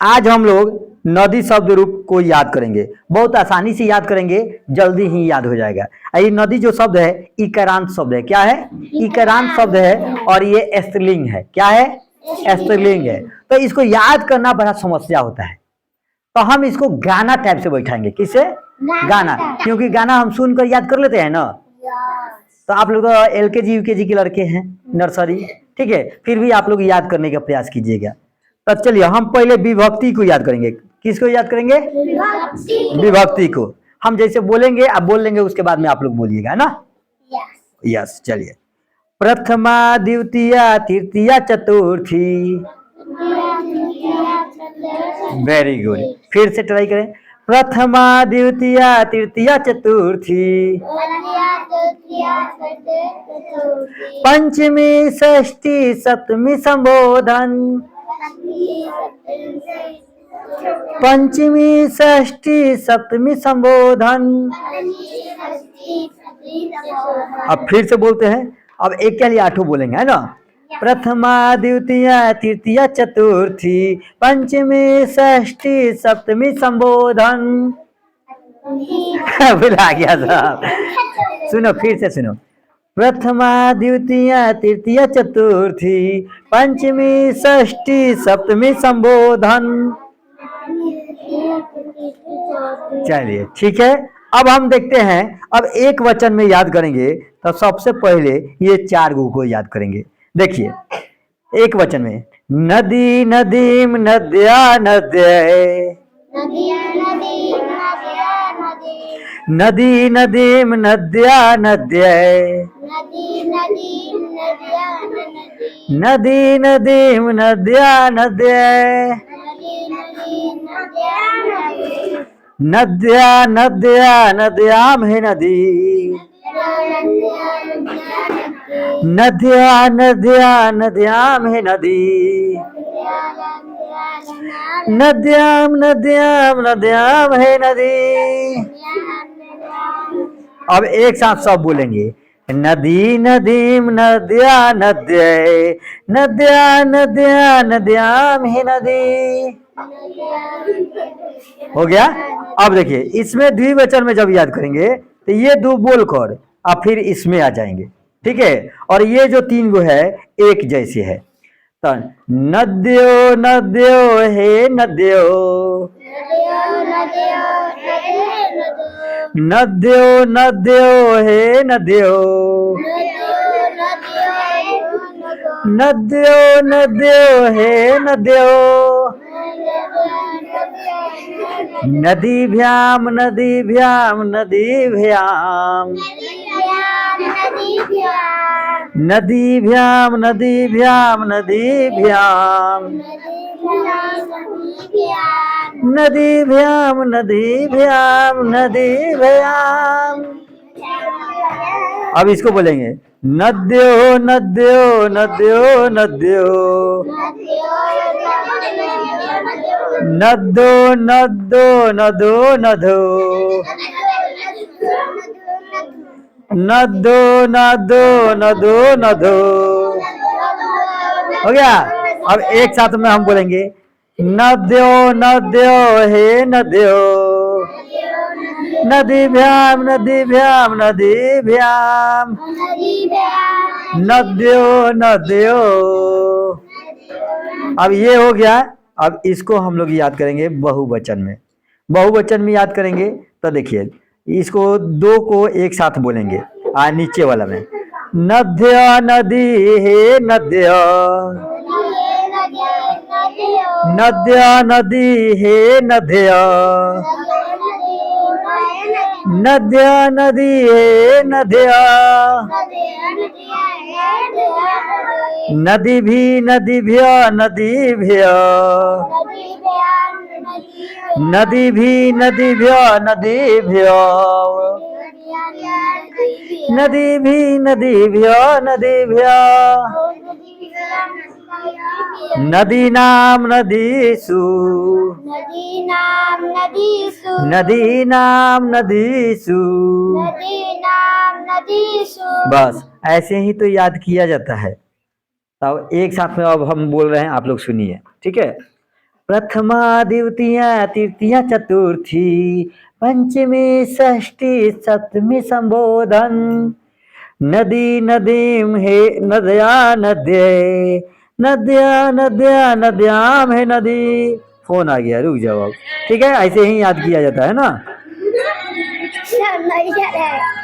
आज हम लोग नदी शब्द रूप को याद करेंगे, बहुत आसानी से याद करेंगे, जल्दी ही याद हो जाएगा। ये नदी जो शब्द है इकारांत शब्द है। क्या है? इकारांत शब्द है और ये स्त्रीलिंग है। क्या है? स्त्रीलिंग है। तो इसको याद करना बड़ा समस्या होता है, तो हम इसको गाना टाइप से बैठाएंगे। किसे? गाना। क्योंकि गाना हम सुनकर याद कर लेते हैं ना। तो आप लोग तो LKG UKG के लड़के हैं, नर्सरी, ठीक है, फिर भी आप लोग याद करने का प्रयास कीजिएगा। तो चलिए हम पहले विभक्ति को याद करेंगे। किसको याद करेंगे? विभक्ति को। हम जैसे बोलेंगे आप बोल लेंगे, उसके बाद में आप लोग बोलिएगा ना। यस चलिए। प्रथमा द्वितीया तृतीया चतुर्थी। Very good. फिर से ट्राई करें। प्रथमा द्वितीया तृतीया चतुर्थी। पंचमी षष्ठी सप्तमी संबोधन। पंचमी षष्ठी सप्तमी संबोधन। अब फिर से बोलते हैं। अब एक के लिए आठों बोलेंगे, है ना। प्रथमा द्वितीया तृतीया चतुर्थी पंचमी षष्ठी सप्तमी संबोधन। भुला गया साहब। सुनो, फिर से सुनो। प्रथमा द्वितीया तृतीया चतुर्थी पंचमी षष्ठी सप्तमी संबोधन। चलिए ठीक है। अब हम देखते हैं, अब एक वचन में याद करेंगे तो सबसे पहले ये चार गो को याद करेंगे। देखिए एक वचन में नदी नदीम नद्या नद्य। नदी नदीम नद्या नद्य। नदी नदीम नद्या नद्य। नद्या नद्या नद्याम है नदी। नद्या नद्या नद्याम है नदी। नद्याम नद्याम नद्याम है नदी। अब एक साथ सब बोलेंगे। नदी नदीम नद्या नद्य। नद्या नद्या नद्याम है नदी। हो गया। अब देखिए इसमें द्विवचन में जब याद करेंगे तो ये दो बोलकर अब फिर इसमें आ जाएंगे, ठीक है। और ये जो तीन गो है एक जैसे है। तो नद्यो नद्यो हे नद्यो। नद्यो नद्यो हे नद्यो। नद्यो नद्यो हे नद्यो। नदीभ्याम नदीभ्याम नदीभ्याम। नदीभ्याम नदीभ्याम नदीभ्याम। नदीभ्याम नदीभ्याम नदीभ्याम। अब इसको बोलेंगे नद्यो नद्यो नद्यो नद्यो। नद्दो नद्दो नदो नदो। नद्दो नद्दो नदो नदो। हो गया। अब एक साथ में हम बोलेंगे नद्यो नद्यो हे नद्यो। नदीभ्याम नदीभ्याम नदीभ्याम। नद्यो नद्यो। अब ये हो गया। अब इसको हम लोग याद करेंगे बहुवचन में। बहुवचन में याद करेंगे तो देखिए इसको दो को एक साथ बोलेंगे। नीचे वाला में नद्य नदी हे नद्य। नद्य नदी हे नद्य। नद्य नदी हे नद्य। नदी भी नदीभ्य नदीभ्य। नदी भी नदीभ्य नदीभ्य। नदी भी नदीभ्य नदीभ्य। नदीनाम नदीषु। नदीनाम नदीषु। नदीनाम नदीषु। नदीनाम नदीषु। बस ऐसे ही तो याद किया जाता है। तब एक साथ में अब हम बोल रहे हैं, आप लोग सुनिए, ठीक है। प्रथमा द्वितीया तृतीया चतुर्थी पंचमी षष्ठी सप्तमी संबोधन नदी नदीम हे नद्या नद्ये नद्या नद्या नद्याम है नदी। फोन आ गया, रुक जाओ अब। ठीक है, ऐसे ही याद किया जाता है ना। नहीं याद है।